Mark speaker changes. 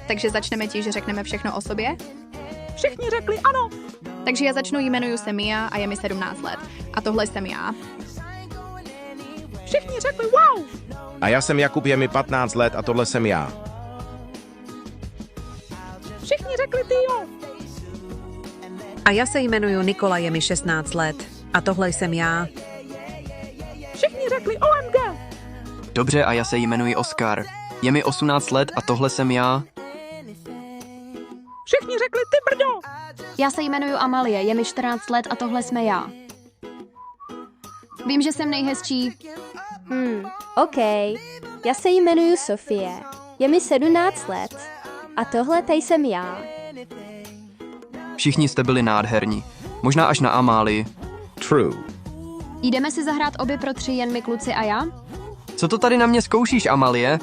Speaker 1: Takže začneme tím, že řekneme všechno o sobě.
Speaker 2: Všichni řekli ano.
Speaker 1: Takže já začnu, jmenuji se Mia a je mi 17 let. A tohle jsem já.
Speaker 2: Všichni řekli wow.
Speaker 3: A já jsem Jakub, je mi 15 let a tohle jsem já.
Speaker 2: Všichni řekli ty jo.
Speaker 4: A já se jmenuji Nikola, je mi 16 let. A tohle jsem já.
Speaker 2: Všichni řekli OMG.
Speaker 5: Dobře, a já se jmenuji Oskar. Je mi 18 let a tohle jsem já.
Speaker 2: Všichni řekli ty brďo.
Speaker 6: Já se jmenuji Amalie, je mi 14 let a tohle jsme já. Vím, že jsem nejhezčí.
Speaker 7: OK. Já se jmenuji Sofie. Je mi 17 let. A tohle tady jsem já.
Speaker 5: Všichni jste byli nádherní. Možná až na Amálii.
Speaker 3: True.
Speaker 6: Jdeme si zahrát obě pro 3, jen my kluci a já?
Speaker 5: Co to tady na mě zkoušíš, Amalie?